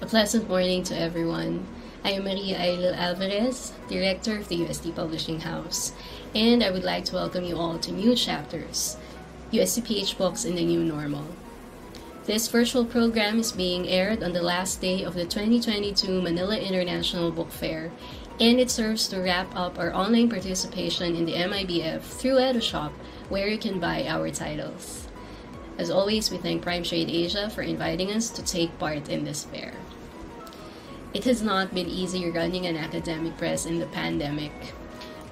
A pleasant morning to everyone. I am Maria Ailil Alvarez, Director of the UST Publishing House, and I would like to welcome you all to New Chapters, USTPH Books in the New Normal. This virtual program is being aired on the last day of the 2022 Manila International Book Fair, and it serves to wrap up our online participation in the MIBF through EduShop, where you can buy our titles. As always, we thank Prime Trade Asia for inviting us to take part in this fair. It has not been easy running an academic press in the pandemic.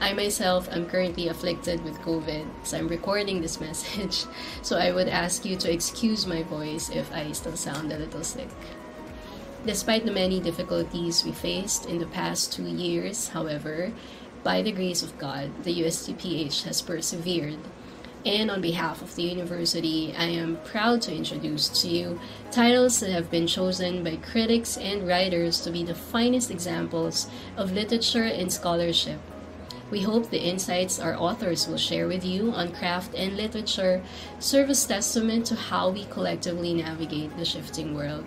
I myself am currently afflicted with COVID, so I'm recording this message, so I would ask you to excuse my voice if I still sound a little sick. Despite the many difficulties we faced in the past 2 years, however, by the grace of God, the USTPH has persevered. And on behalf of the university, I am proud to introduce to you titles that have been chosen by critics and writers to be the finest examples of literature and scholarship. We hope the insights our authors will share with you on craft and literature serve as testament to how we collectively navigate the shifting world.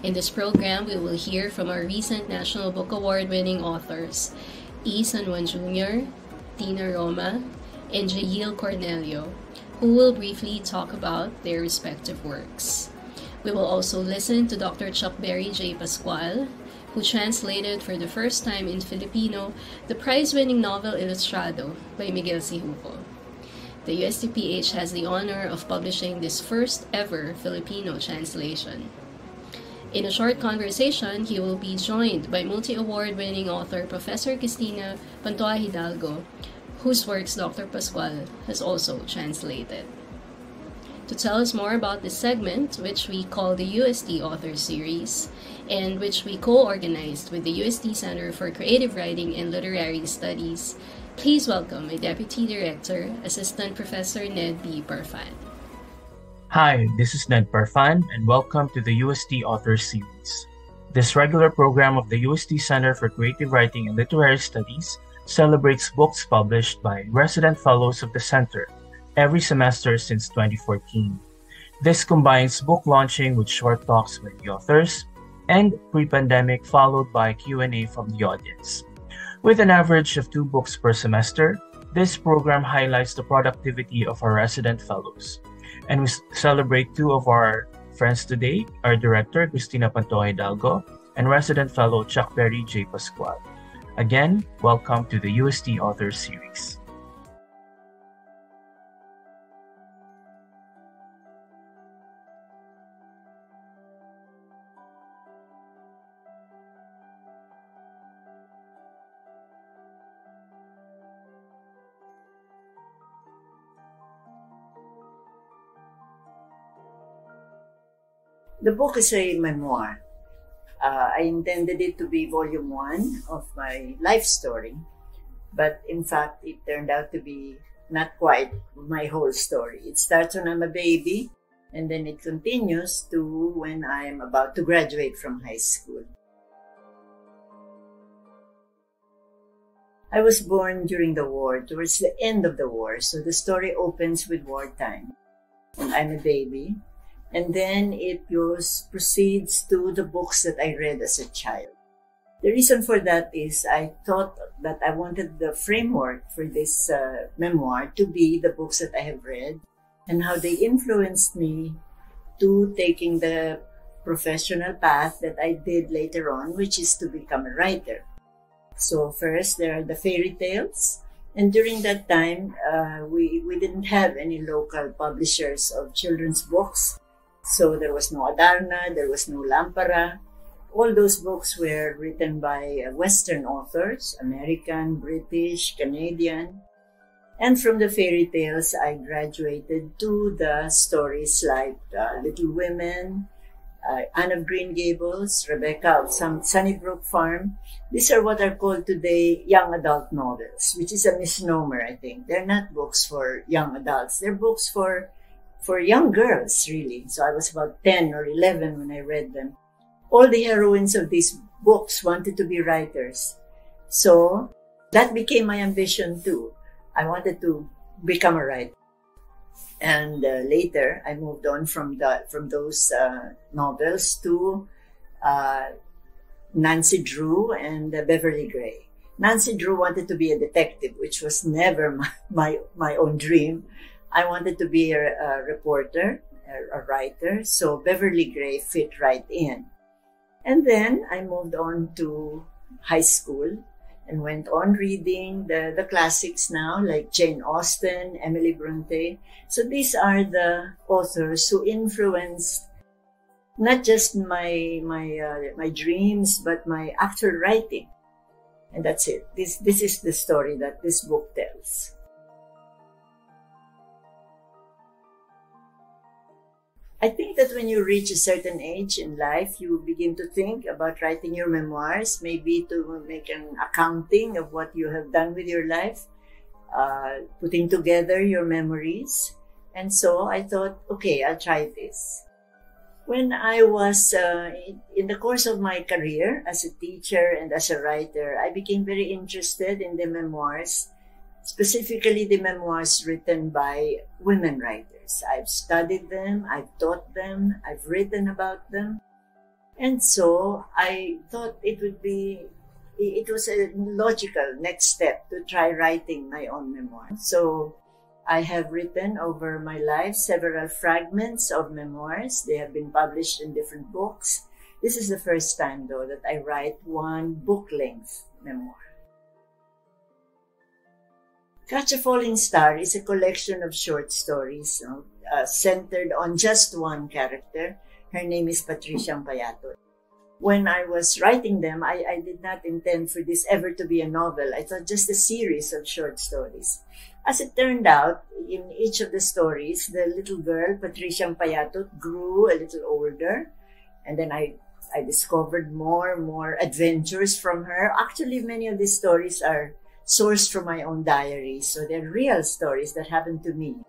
In this program, we will hear from our recent National Book Award-winning authors, E. San Juan Jr., Dinah Roma, and Jayeel Cornelio, who will briefly talk about their respective works. We will also listen to Dr. Chuckberry J. Pascual, who translated for the first time in Filipino the prize-winning novel Ilustrado by Miguel Syjuco. The USTPH has the honor of publishing this first ever Filipino translation. In a short conversation, he will be joined by multi-award-winning author Professor Cristina Pantoja Hidalgo, whose works Dr. Pascual has also translated. To tell us more about this segment, which we call the UST Author Series, and which we co-organized with the UST Center for Creative Writing and Literary Studies, please welcome my Deputy Director, Assistant Professor Ned B. Parfan. Hi, this is Ned Parfan, and welcome to the UST Author Series. This regular program of the UST Center for Creative Writing and Literary Studies celebrates books published by resident fellows of the center every semester since 2014. This combines book launching with short talks with the authors and pre-pandemic followed by Q&A from the audience. With an average of 2 books per semester, this program highlights the productivity of our resident fellows. And we celebrate 2 of our friends today, our director, Cristina Pantoja Hidalgo, and resident fellow, Chuckberry J. Pascual. Again, welcome to the UST Author Series. The book is a memoir. I intended it to be volume 1 of my life story, but in fact, it turned out to be not quite my whole story. It starts when I'm a baby, and then it continues to when I'm about to graduate from high school. I was born during the war, towards the end of the war, so the story opens with wartime, and I'm a baby. And then it proceeds to the books that I read as a child. The reason for that is I thought that I wanted the framework for this memoir to be the books that I have read and how they influenced me to taking the professional path that I did later on, which is to become a writer. So first, there are the fairy tales. And during that time, we didn't have any local publishers of children's books. So there was no Adarna, there was no Lampara. All those books were written by Western authors, American, British, Canadian. And from the fairy tales, I graduated to the stories like Little Women, Anne of Green Gables, Rebecca of Sunnybrook Farm. These are what are called today young adult novels, which is a misnomer, I think. They're not books for young adults. They're books for young girls, really. So I was about 10 or 11 when I read them. All the heroines of these books wanted to be writers. So that became my ambition too. I wanted to become a writer. And later, I moved on from those novels to Nancy Drew and Beverly Gray. Nancy Drew wanted to be a detective, which was never my own dream. I wanted to be a reporter, a writer, so Beverly Gray fit right in. And then I moved on to high school and went on reading the classics now, like Jane Austen, Emily Bronte. So these are the authors who influenced not just my dreams, but my actual writing. And that's it. This is the story that this book tells. I think that when you reach a certain age in life, you begin to think about writing your memoirs, maybe to make an accounting of what you have done with your life, putting together your memories. And so I thought, okay, I'll try this. When I was in the course of my career as a teacher and as a writer, I became very interested in the memoirs, specifically the memoirs written by women writers. I've studied them, I've taught them, I've written about them. And so I thought it was a logical next step to try writing my own memoir. So I have written over my life several fragments of memoirs. They have been published in different books. This is the first time, though, that I write one book-length memoir. Catch a Falling Star is a collection of short stories centered on just one character. Her name is Patricia Payatot. When I was writing them, I did not intend for this ever to be a novel. I thought just a series of short stories. As it turned out, in each of the stories, the little girl, Patricia Payatot, grew a little older. And then I discovered more adventures from her. Actually, many of these stories are sourced from my own diary. So they're real stories that happened to me.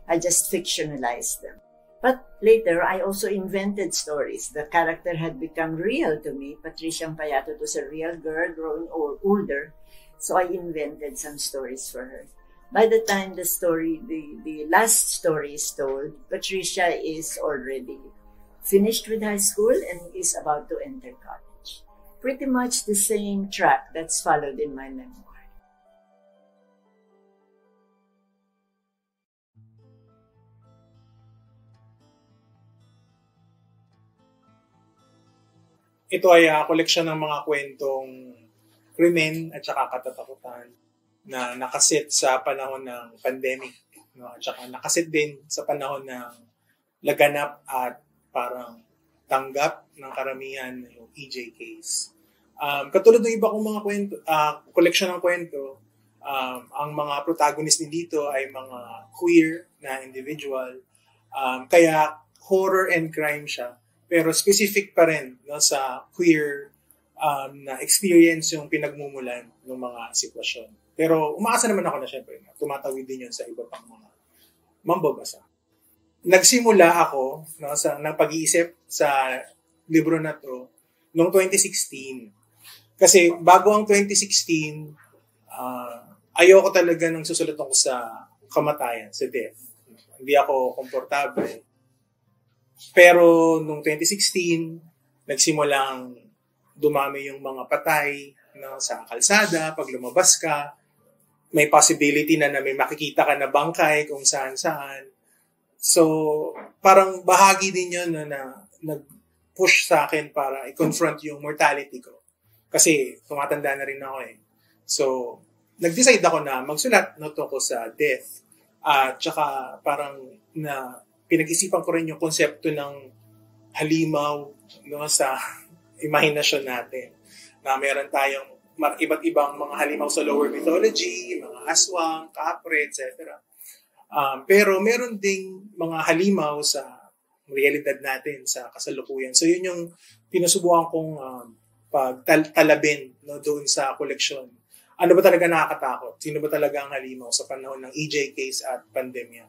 I just fictionalized them. But later, I also invented stories. The character had become real to me. Patricia Payatot was a real girl growing older. So I invented some stories for her. By the time the last story is told, Patricia is already finished with high school and is about to enter college. Pretty much the same track that's followed in my memoir. Ito ay koleksyon ng mga kwentong krimen at saka katatakutan na nakasit sa panahon ng pandemic, no? At saka nakasit din sa panahon ng laganap at parang tanggap ng karamihan yung EJ case. Katulad ng iba kong mga kwento, koleksyon ng kwento, ang mga protagonist din dito ay mga queer na individual, kaya horror and crime siya. Pero specific pa rin, no, sa queer na experience yung pinagmumulan ng mga sitwasyon. Pero umaasa naman ako na syempre tumatawid din yun sa iba pang mga mambabasa. Nagsimula ako, no, ng pag-iisip sa libro na to noong 2016. Kasi bago ang 2016, ayoko talaga nang susulat ako sa kamatayan, sa death. Hindi ako komportable. Pero noong 2016, nagsimulang dumami yung mga patay, no, sa kalsada. Pag lumabas ka, may possibility na may makikita ka na bangkay kung saan-saan. So, parang bahagi din yun na nag-push sa akin para i-confront yung mortality ko. Kasi tumatanda na rin ako eh. So, nag-decide ako na magsulat no, tungkol sa death. At saka parang pinag-isipan ko rin yung konsepto ng halimaw, no, sa imahinasyon natin. Na meron tayong iba't ibang mga halimaw sa lower mythology, mga aswang, kapre, etc. Pero meron ding mga halimaw sa realidad natin sa kasalukuyan. So yun yung pinusubukan kong pagtalabin, no, doon sa koleksyon. Ano ba talaga nakakatakot? Sino ba talaga ang halimaw sa panahon ng EJ case at pandemya?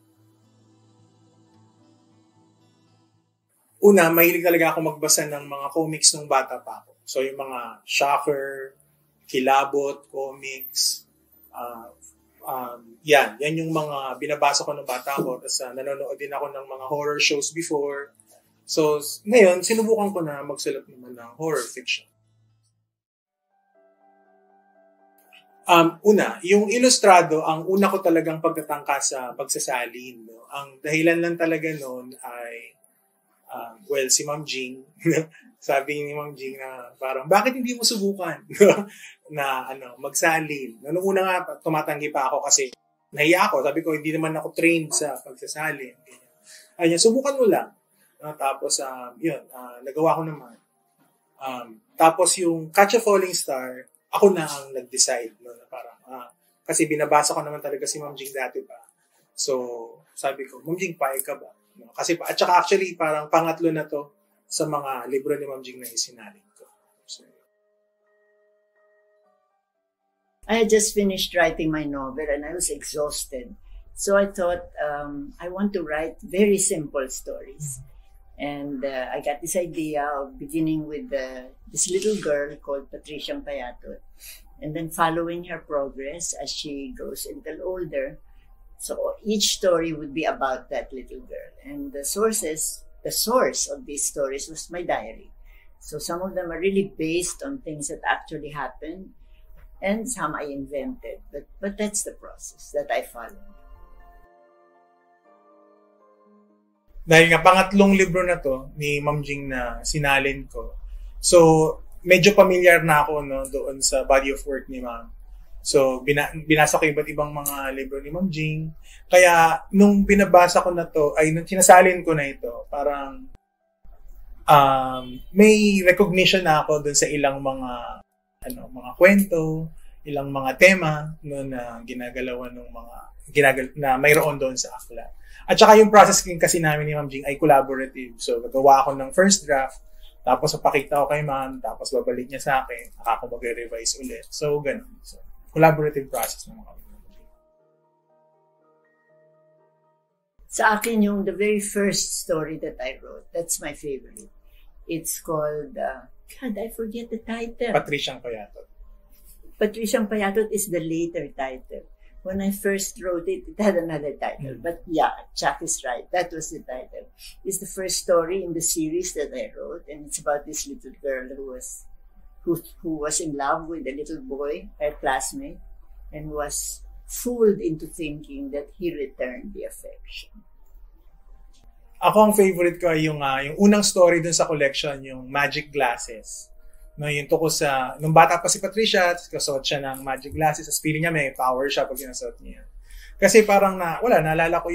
Una, mahilig talaga ako magbasa ng mga comics nung bata pa ako. So yung mga Shocker, Kilabot, comics, yan yung mga binabasa ko nung bata ako. Tapos nanonood din ako ng mga horror shows before. So, ngayon, sinubukan ko na magsulat naman ng horror fiction. Una, yung ilustrado, ang una ko talagang pagtatangka sa pagsasalin. No? Ang dahilan lang talaga noon ay, si Ma'am Jing, sabi ni Ma'am Jing na parang, bakit hindi mo subukan na magsalin? Noong una nga, tumatanggi pa ako kasi nahiya ako. Sabi ko, hindi naman ako trained sa pagsasalin. Ayun, subukan mo lang. Tapos, nagawa ko naman. Tapos yung Catch a Falling Star, ako na ang nag-decide. No, na parang, kasi binabasa ko naman talaga si Ma'am Jing dati pa. So, sabi ko, Ma'am Jing, paig ka ba? No, kasi, at saka actually, parang pangatlo na to sa mga libro ni Ma'am Jing na isinalin ko. So, I had just finished writing my novel and I was exhausted. So I thought, I want to write very simple stories. And I got this idea of beginning with this little girl called Patricia Payatot, and then following her progress as she grows a little older. So each story would be about that little girl. And the source of these stories was my diary. So some of them are really based on things that actually happened, and some I invented. But that's the process that I followed. Dahil nga pangatlong libro na to ni Ma'am Jing na sinalin ko. So, medyo familiar na ako doon sa body of work ni Ma'am. So, binasa ko iba't ibang mga libro ni Ma'am Jing. Kaya, nung binabasa ko na to, nung sinasalin ko na ito, parang may recognition na ako doon sa ilang mga kwento, ilang mga tema na ginagalawan ng na mayroon doon sa aklat. At saka yung process kasi namin ni Ma'am Jing ay collaborative. So, gagawa ako ng first draft, tapos papakita ko kay Ma'am, tapos babalik niya sa akin, ako mag-revise ulit. So, ganun. So, collaborative process naman kami. Sa akin, the very first story that I wrote, that's my favorite. It's called, God, I forget the title. Patricia Payatot. Patricia Payatot is the later title. When I first wrote it, it had another title. But yeah, Chuck is right. That was the title. It's the first story in the series that I wrote, and it's about this little girl who was in love with a little boy, her classmate, and was fooled into thinking that he returned the affection. Ako ang favorite ko ay yung unang story dun sa collection, yung Magic Glasses. No, yung tungkol sa, nung bata pa si Patricia, kasuot siya ng magic glasses, sa feeling niya may power siya pag ginasuot niya. Kasi parang naalala ko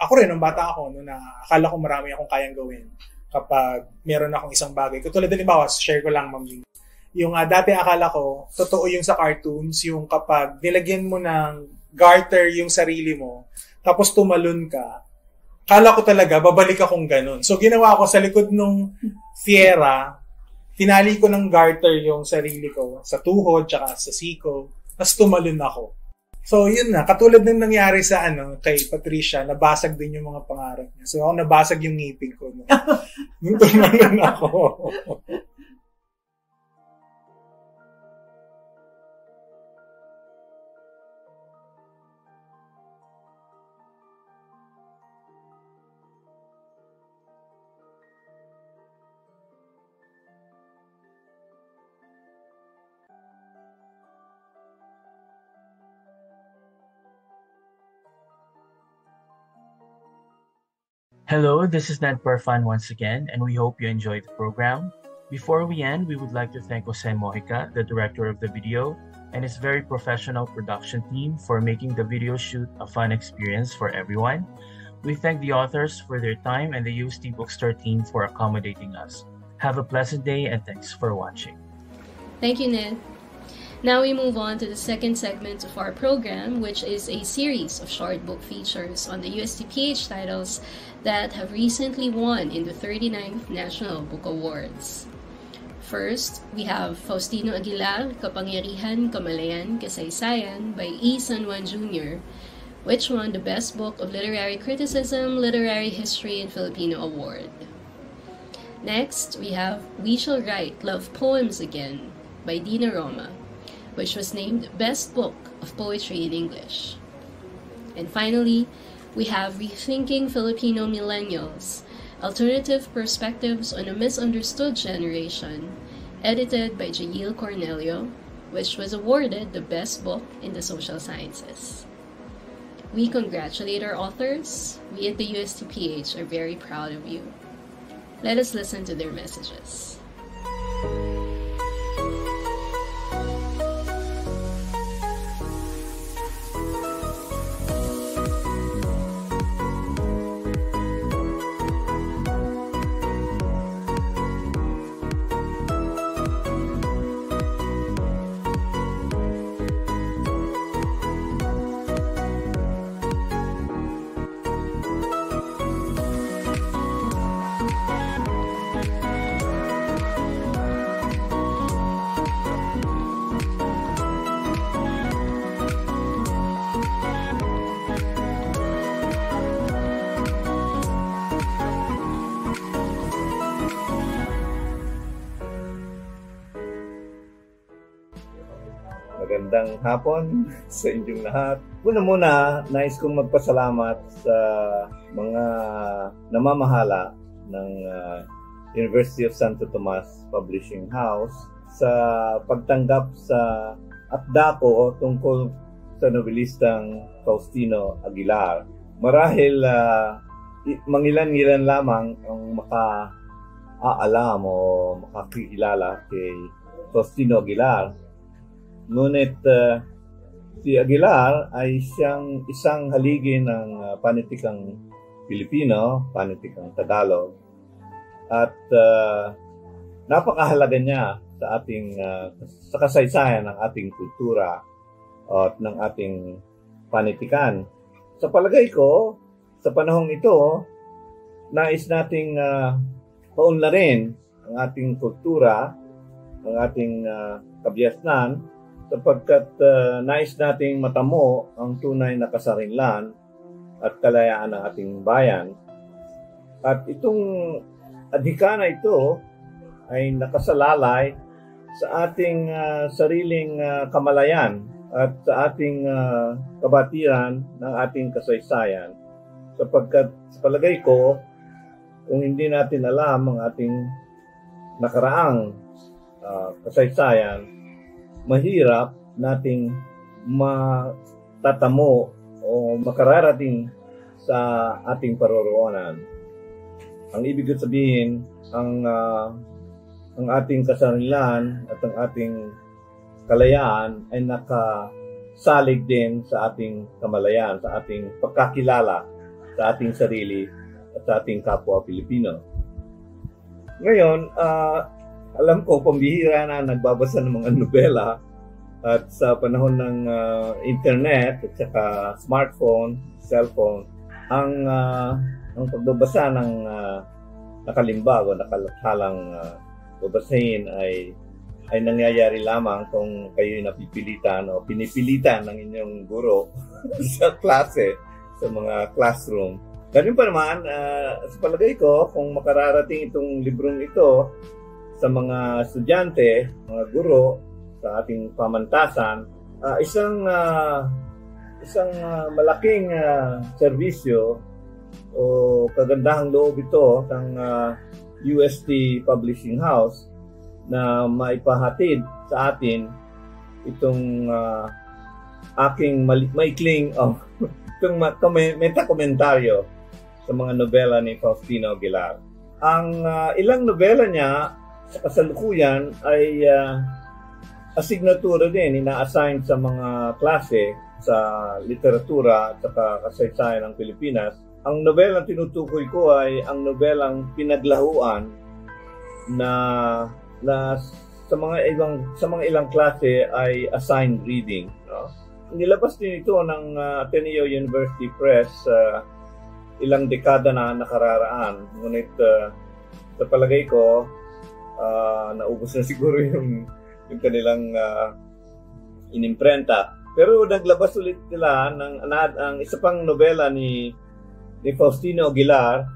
ako rin nung bata ako, akala ko marami akong kayang gawin kapag meron akong isang bagay. Katulad halimbawa, share ko lang, Ma'am Jing. Yung dati akala ko, totoo yung sa cartoons, yung kapag nilagyan mo ng garter yung sarili mo, tapos tumalon ka, akala ko talaga, babalik akong ganun. So ginawa ko sa likod nung Fiera, tinali ko ng garter yung sarili ko sa tuhod tsaka sa siko, tapos tumalon ako. So, yun na. Katulad ng nangyari sa kay Patricia, nabasag din yung mga pangarap niya. So, ako nabasag yung ngipin ko. Nung tumalon ako. Hello, this is Ned Perfan once again, and we hope you enjoyed the program. Before we end, we would like to thank Jose Mojica, the director of the video, and his very professional production team for making the video shoot a fun experience for everyone. We thank the authors for their time and the UST Bookstore team for accommodating us. Have a pleasant day and thanks for watching. Thank you, Ned. Now we move on to the second segment of our program, which is a series of short book features on the USTPH titles that have recently won in the 39th National Book Awards. First, we have Faustino Aguilar, Kapangyarihan, Kamalayan, Kasaysayan by E. San Juan Jr., which won the Best Book of Literary Criticism, Literary History, and Filipino Award. Next, we have We Shall Write Love Poems Again by Dinah Roma, which was named Best Book of Poetry in English. And finally, we have Rethinking Filipino Millennials Alternative Perspectives on a Misunderstood Generation, edited by Jayeel Cornelio, which was awarded the best book in the social sciences. We congratulate our authors. We at the USTPH are very proud of you. Let us listen to their messages. Magandang hapon sa inyong lahat. Muna, nais kong magpasalamat sa mga namamahala ng University of Santo Tomas Publishing House sa pagtanggap sa akda ko tungkol sa novelistang Faustino Aguilar. Marahil mangilan-ngilan lamang ang makaalam o makakilala kay Faustino Aguilar. Ngunit si Aguilar ay siyang isang haligi ng panitikang Pilipino, panitikang Tagalog. At napakahalaga niya sa ating sa kasaysayan ng ating kultura at ng ating panitikan. Sa palagay ko, sa panahong ito, nais nating paunlarin ang ating kultura, ang ating kabiasnan, sapagkat nais nating matamo ang tunay na kasarinlan at kalayaan ng ating bayan. At itong adhika na ito ay nakasalalay sa ating sariling kamalayan at sa ating kabatiran ng ating kasaysayan. Sapagkat sa palagay ko, kung hindi natin alam ang ating nakaraang kasaysayan, mahirap nating matatamo o makararating sa ating paroroonan. Ang ibig sabihin, ang ating kasarinlan at ang ating kalayaan ay nakasalig din sa ating kamalayan, sa ating pagkakilala sa ating sarili at sa ating kapwa Pilipino. Ngayon, alam ko, pambihira na nagbabasa ng mga nobela at sa panahon ng internet at saka smartphone, cellphone, ang pagbabasa ng nakalimbag o nakalathalang babasahin ay nangyayari lamang kung kayo napipilitan o pinipilitan ng inyong guro sa klase, sa mga classroom. Ganun pa naman, sa palagay ko, kung makararating itong librong ito sa mga estudyante, mga guro, sa ating pamantasan, isang malaking serbisyo o kagandahang loob ito ng UST Publishing House na maipahatid sa atin itong aking maikling itong metakomentaryo sa mga nobela ni Faustino Aguilar. Ang ilang nobela niya sa kasalukuyan ay asignatura din, ina-assign sa mga klase sa literatura at kasaysayan ng Pilipinas. Ang nobelang tinutukoy ko ay ang nobelang pinaglahuan na sa mga ilang klase ay assigned reading. No? Nilabas din ito ng Ateneo University Press ilang dekada na nakararaan. Ngunit sa palagay ko, naubos na siguro yung kanilang inimprenta. Pero naglabas ulit nila ang isa pang nobela ni Faustino Aguilar,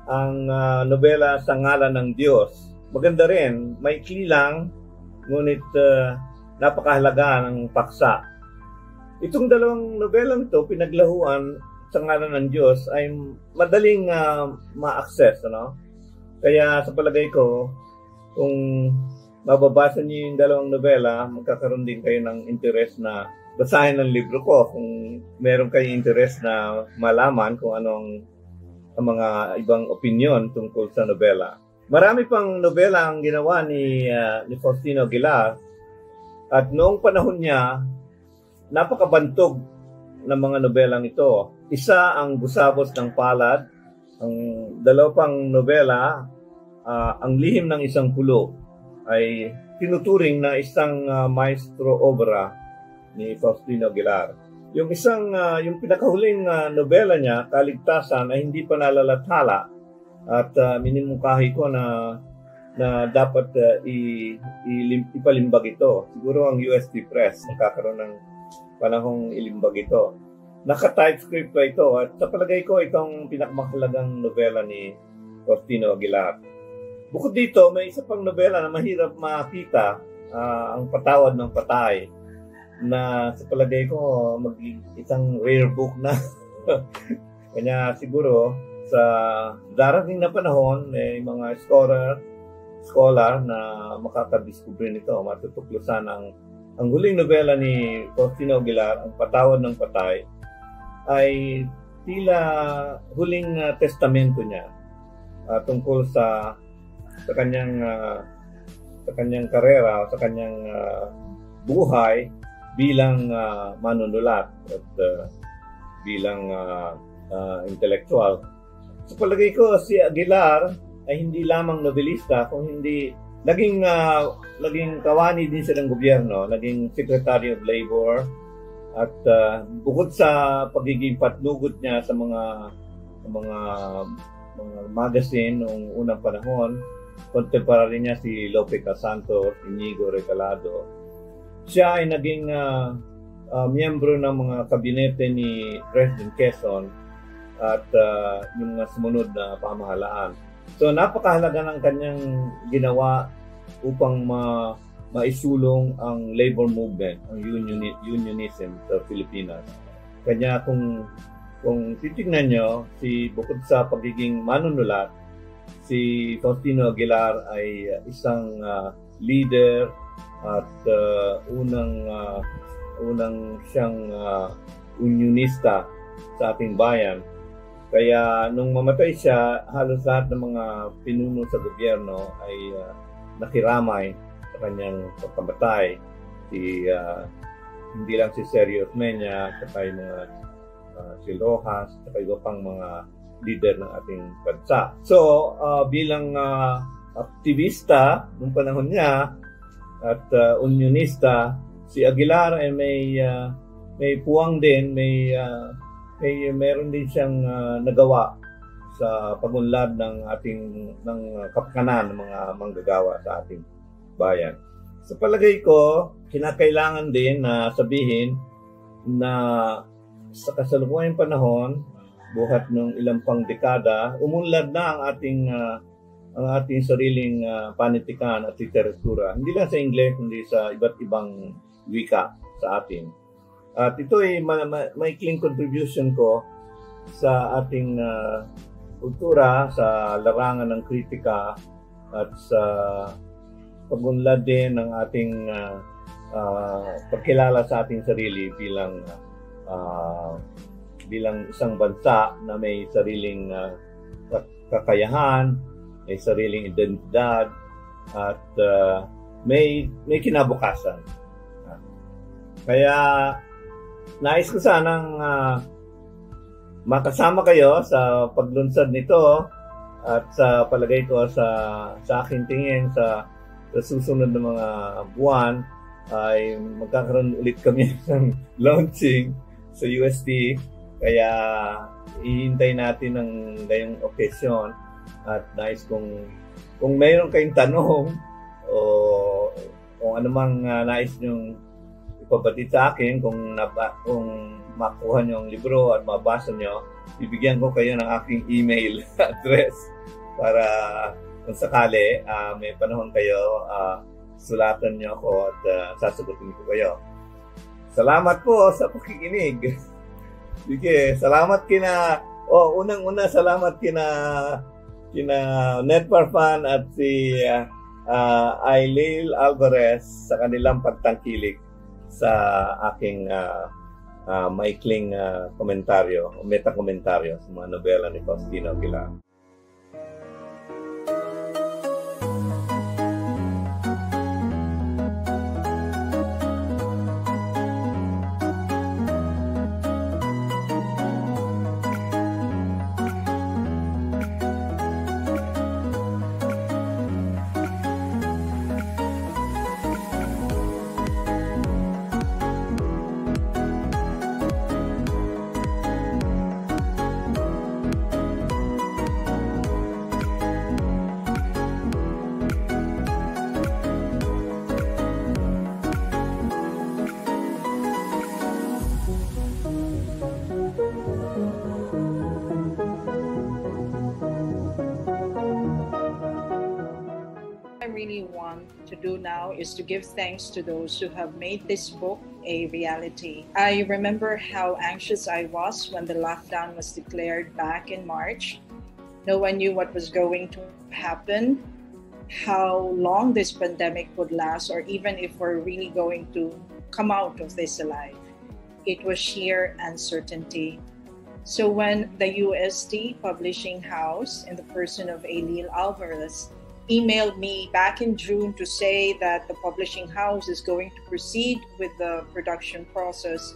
ang nobela Sa Ngalan ng Diyos. Maganda rin, maikli lang, ngunit napakahalaga ng paksa. Itong dalawang nobelang to pinaglahuan sa ngalan ng Diyos ay madaling ma-access, ano? Kaya sa palagay ko, kung mababasa niyo yung dalawang nobela, magkakaroon din kayo ng interest na basahin ang libro ko. Kung meron kayong interest na malaman kung anong ang mga ibang opinion tungkol sa nobela. Marami pang nobela ang ginawa ni Faustino Aguilar, at noong panahon niya, napakabantog ng mga nobelang ito. Isa ang Busabos ng Palad, ang dalawa pang nobela, ang Lihim ng Isang Pulo, ay tinuturing na isang maestro obra ni Faustino Aguilar. Yung yung pinakahuling nobela niya, Kaligtasan, ay hindi pa nalalathala, at minimungkahi ko na dapat ipalimbag ito. Siguro ang USTPH magkakaroon ng panahong ilimbag ito. Naka-typescript pa ito, at sa palagay ko itong pinakamahalagang nobela ni Faustino Aguilar. Bukod dito, may isa pang nobela na mahirap makita, ang Patawad ng Patay, na sa palagay ko isang rare book na. Kanya siguro sa darating na panahon, may mga scholar na makakadiskubre nito, matutuklasan ang huling nobela ni Faustino Aguilar, ang Patawad ng Patay, ay tila huling testamento niya tungkol sa kanyang karera, sa kanyang buhay bilang manunulat at bilang intellectual. Sa palagay ko, si Aguilar ay hindi lamang nobelista, kung hindi naging kawani din siya ng gobyerno, naging Secretary of Labor, at bukod sa pagiging patnugot niya sa mga magazine noong unang panahon, contemporary niya si Lope Casantos, Inigo Recalado. Siya ay naging miyembro ng mga kabinete ni President Quezon at yung sumunod na pamahalaan. So napakahalaga ng kanyang ginawa upang maisulong ang labor movement, ang unionism sa Pilipinas. Kanya kung titignan nyo, bukod sa pagiging manunulat, si Faustino Aguilar ay isang leader at unang siyang unionista sa ating bayan. Kaya nung mamatay siya, halos lahat ng mga pinuno sa gobyerno ay nakiramay sa kanyang pagkamatay. Hindi lang si Sergio Osmeña, saka yung mga si Rojas, saka iba pang mga leader ng ating bansa. So, bilang aktivista nung panahon niya at unionista, si Aguilar ay may puwang din, meron din siyang nagawa sa pagunlad ng kapakanan ng mga manggagawa sa ating bayan. Sa palagay ko, kinakailangan din na sabihin na sa kasalukuyang panahon, buhat ng ilang pang dekada, umunlad na ang ating sariling panitikan at literatura. Hindi lang sa Ingles, kundi sa iba't ibang wika sa atin. At ito ay maikling contribution ko sa ating kultura, sa larangan ng kritika at sa pagunlad din ng ating pagkilala sa ating sarili bilang isang bansa na may sariling kakayahan, may sariling identidad, at may kinabukasan. Kaya nais ko sanang makasama kayo sa paglunsad nito, at sa palagay ko sa aking tingin sa susunod na mga buwan ay magkakaroon ulit kami ng launching sa UST. Kaya ihintay natin ng gayong okasyon, at nais kung mayroon kayong tanong o kung anumang nais nyong ipabatid sa akin, kung makuha nyo ang libro at mabasa nyo, bibigyan ko kayo ng aking email address para kung sakali may panahon kayo, sulatan nyo ako at sasagutin ko kayo. Salamat po sa pakikinig. Sige, salamat unang-una salamat kina Ned Parfan at si Jayeel Alvarez sa kanilang pagtangkilik sa aking maikling komentaryo o meta-komentaryo sa mga nobela ni Faustino Aguilar. Really want to do now is to give thanks to those who have made this book a reality. I remember how anxious I was when the lockdown was declared back in March. No one knew what was going to happen, how long this pandemic would last, or even if we're really going to come out of this alive. It was sheer uncertainty. So when the UST Publishing House, in the person of Jayeel Alvarez, emailed me back in June to say that the publishing house is going to proceed with the production process,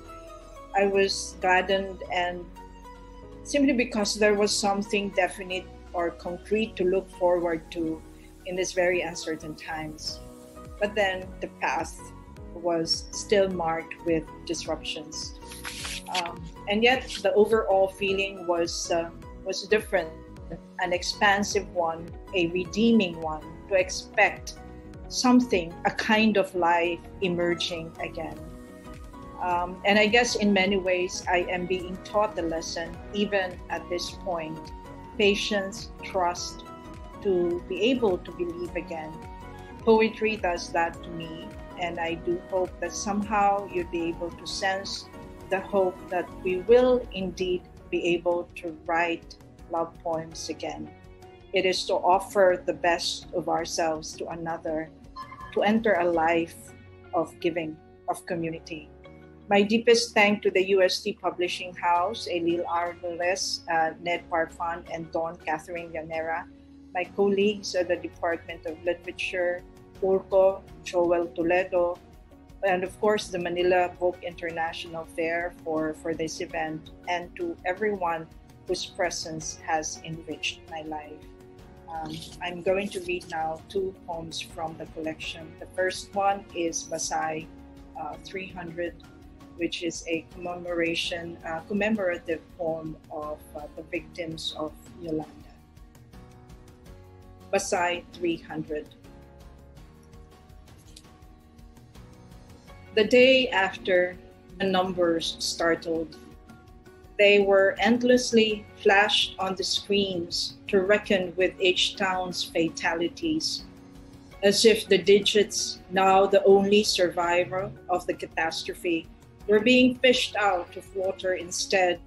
I was gladdened, and simply because there was something definite or concrete to look forward to in these very uncertain times. But then the path was still marked with disruptions. And yet the overall feeling was different. An expansive one, a redeeming one, to expect something, a kind of life emerging again. And I guess in many ways, I am being taught the lesson, even at this point: patience, trust, to be able to believe again. Poetry does that to me, and I do hope that somehow you'll be able to sense the hope that we will indeed be able to write love poems again. It is to offer the best of ourselves to another, to enter a life of giving, of community. My deepest thanks to the UST Publishing House, Jayeel Alvarez, Ned Parfan, and Dawn Catherine Llanera, my colleagues at the Department of Literature, Urco, Joel Toledo, and of course the Manila Book International Fair for this event, and to everyone whose presence has enriched my life. I'm going to read now two poems from the collection. The first one is Basay 300, which is a commemorative poem of the victims of Yolanda. Basay 300. The day after the numbers startled, they were endlessly flashed on the screens to reckon with each town's fatalities, as if the digits, now the only survivor of the catastrophe, were being fished out of water instead,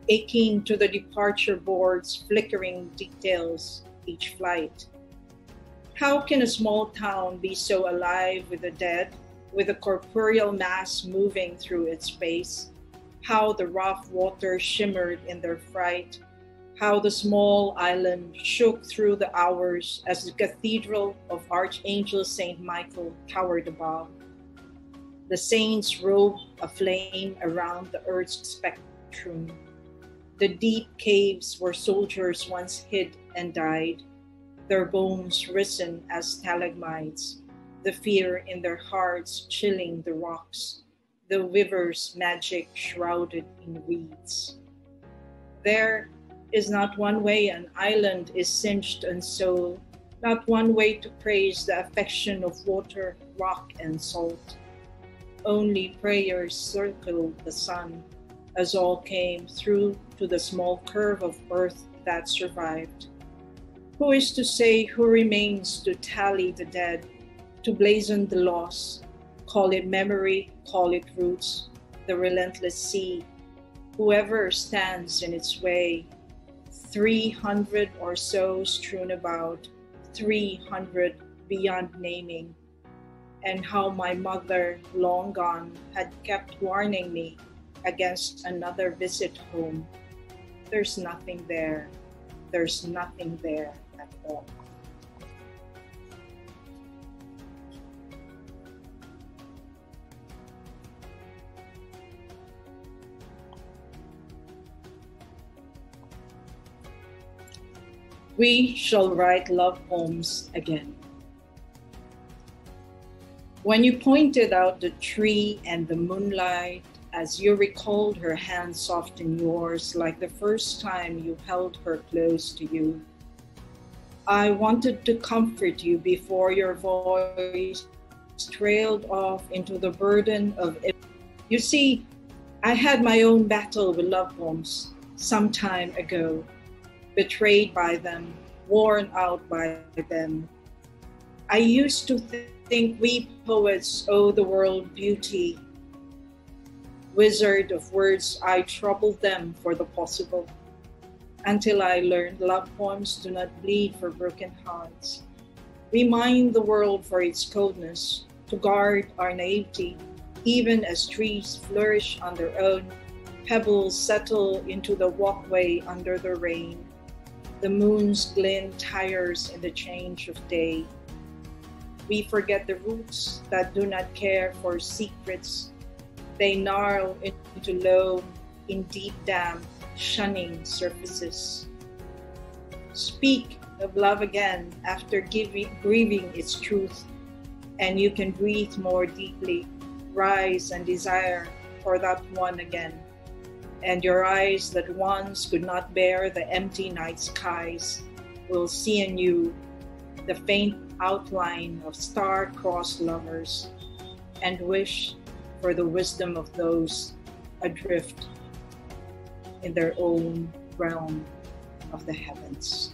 aching to the departure board's flickering details each flight. How can a small town be so alive with the dead, with a corporeal mass moving through its space? How the rough water shimmered in their fright, how the small island shook through the hours as the cathedral of Archangel St. Michael towered above. The saints rode aflame around the earth's spectrum. The deep caves where soldiers once hid and died, their bones risen as stalagmites, the fear in their hearts chilling the rocks, the river's magic shrouded in reeds. There is not one way an island is singed and so, not one way to praise the affection of water, rock, and salt. Only prayers circled the sun as all came through to the small curve of earth that survived. Who is to say who remains to tally the dead, to blazon the loss? Call it memory, call it roots, the relentless sea. Whoever stands in its way, 300 or so strewn about, 300 beyond naming, and how my mother, long gone, had kept warning me against another visit home. There's nothing there. There's nothing there at all. We shall write love poems again. When you pointed out the tree and the moonlight, as you recalled her hand soft in yours, like the first time you held her close to you, I wanted to comfort you before your voice trailed off into the burden of it. You see, I had my own battle with love poems some time ago, betrayed by them, worn out by them. I used to think we poets owe the world beauty. Wizard of words, I troubled them for the possible, until I learned love poems do not bleed for broken hearts. We mine the world for its coldness, to guard our naivety, even as trees flourish on their own, pebbles settle into the walkway under the rain. The moon's glint tires in the change of day. We forget the roots that do not care for secrets. They gnarl into loam in deep damp, shunning surfaces. Speak of love again after grieving its truth, and you can breathe more deeply, rise and desire for that one again. And your eyes that once could not bear the empty night skies will see in you the faint outline of star-crossed lovers, and wish for the wisdom of those adrift in their own realm of the heavens.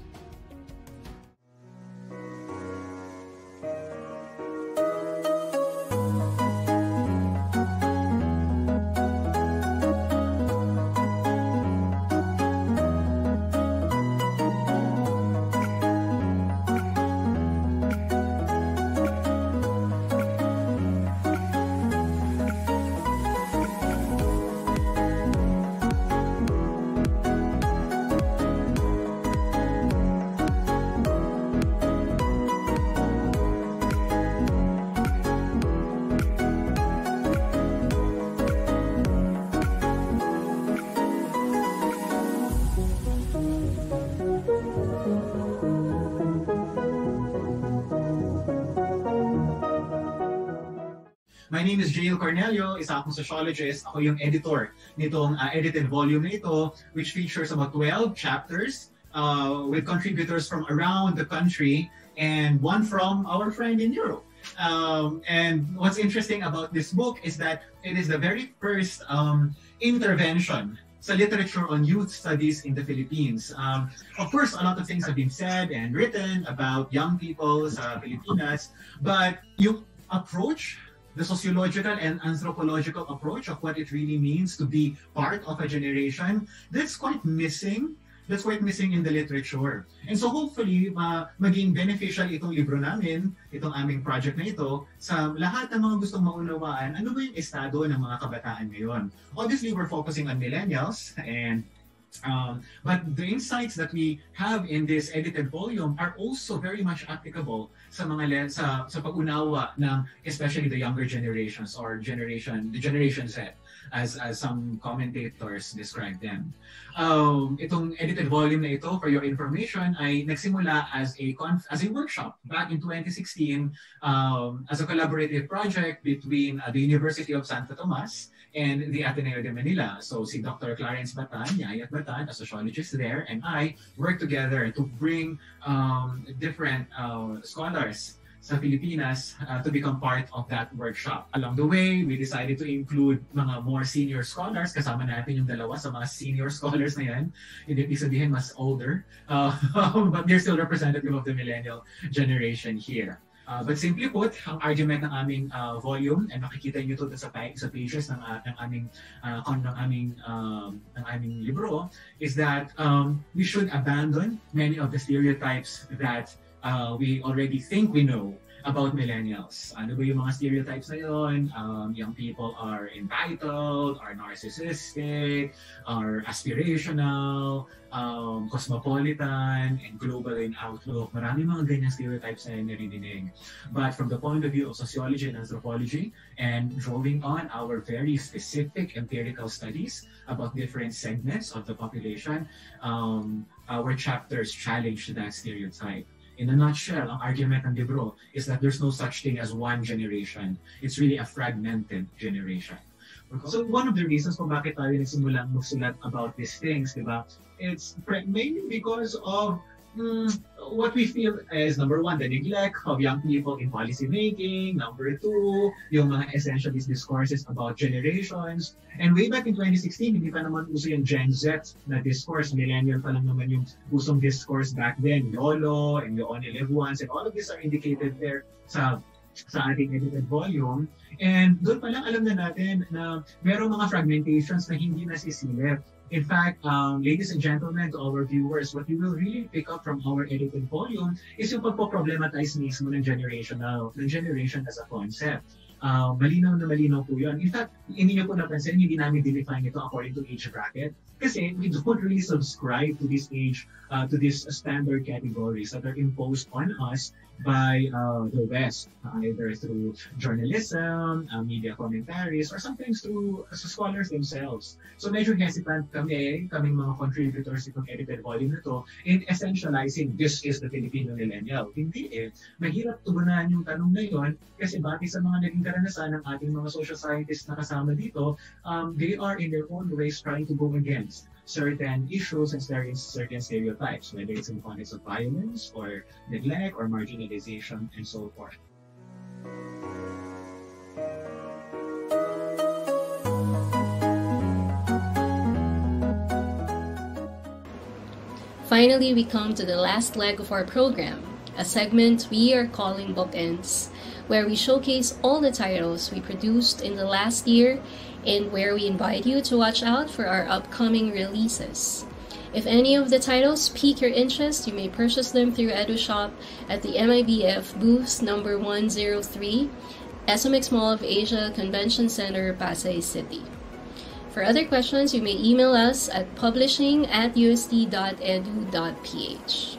My name is Jayeel Cornelio, isa akong sociologist. Ako yung editor nitong edited volume na ito, which features about 12 chapters with contributors from around the country and one from our friend in Europe. And what's interesting about this book is that it is the very first intervention sa literature on youth studies in the Philippines. Of course, a lot of things have been said and written about young people sa Pilipinas, but yung approach, the sociological and anthropological approach of what it really means to be part of a generation, that's quite missing. That's quite missing in the literature. And so hopefully, maging beneficial itong libro namin, itong aming project na ito, sa lahat ng mga gustong maunawaan, ano ba yung estado ng mga kabataan ngayon. Obviously, we're focusing on millennials, and but the insights that we have in this edited volume are also very much applicable sa mga sa pag-unawa ng especially the younger generations or the Generation Z, as some commentators describe them. Itong edited volume na ito, for your information, ay nagsimula as a workshop back in 2016 as a collaborative project between the University of Santo Tomas and the Ateneo de Manila. So si Dr. Clarence Batan, Yayat Batan, a sociologist there, and I worked together to bring different scholars sa Pilipinas to become part of that workshop. Along the way, we decided to include mga more senior scholars. Kasama natin yung dalawa sa mga senior scholars na yan. Hindi sabihin mas older, but they're still representative of the millennial generation here. But simply put, ang argument ng aming volume, and makikita nyo ito sa pages ng aming libro, is that we should abandon many of the stereotypes that we already think we know about millennials. Ano ba yung mga stereotypes na yun? Young people are entitled, are narcissistic, are aspirational, cosmopolitan, and global in outlook. Marami mga ganyang stereotypes na narinig. But from the point of view of sociology and anthropology, and drawing on our very specific empirical studies about different segments of the population, our chapters challenge that stereotype. In a nutshell, ang argument ng libro is that there's no such thing as one generation. It's really a fragmented generation. So one of the reasons kung bakit tayo nagsimulang magsulat about these things, di ba? It's mainly because of what we feel is, number one, the neglect of young people in policy making. Number two, yung mga essentialist discourses about generations. And way back in 2016, hindi pa naman uso yung Gen Z na discourse. Millennial pa lang naman yung usong discourse back then. YOLO and you only live once. And all of these are indicated there sa ating edited volume. And doon pa lang alam na natin na merong mga fragmentations na hindi nasisilip. In fact, ladies and gentlemen, to our viewers, what you will really pick up from our edited volume is yung pagpo-problematize mismo ng generation as a concept. Malinaw na malinaw po yun. In fact, hindi nyo po napansin, hindi namin define ito according to age bracket. Kasi we don't really subscribe to this age, to these standard categories that are imposed on us by the West, either through journalism, media commentaries, or sometimes through scholars themselves. So medyo hesitant kaming mga contributors itong edited volume na to in essentializing this is the Filipino millennial. Hindi eh. Mahirap tugunan yung tanong na yun kasi bati sa mga naging karanasan ng ating mga social scientists na kasama dito, they are in their own ways trying to go against certain issues and certain stereotypes, whether it's in the context of violence or neglect or marginalization and so forth. Finally, we come to the last leg of our program, a segment we are calling Bookends, where we showcase all the titles we produced in the last year and where we invite you to watch out for our upcoming releases. If any of the titles pique your interest, you may purchase them through EduShop at the MIBF booth number 103, SMX Mall of Asia Convention Center, Pasay City. For other questions, you may email us at publishing@ust.edu.ph.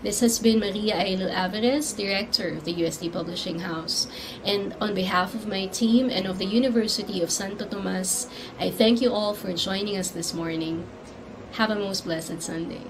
This has been Maria Ailil Alvarez, Director of the UST Publishing House. And on behalf of my team and of the University of Santo Tomas, I thank you all for joining us this morning. Have a most blessed Sunday.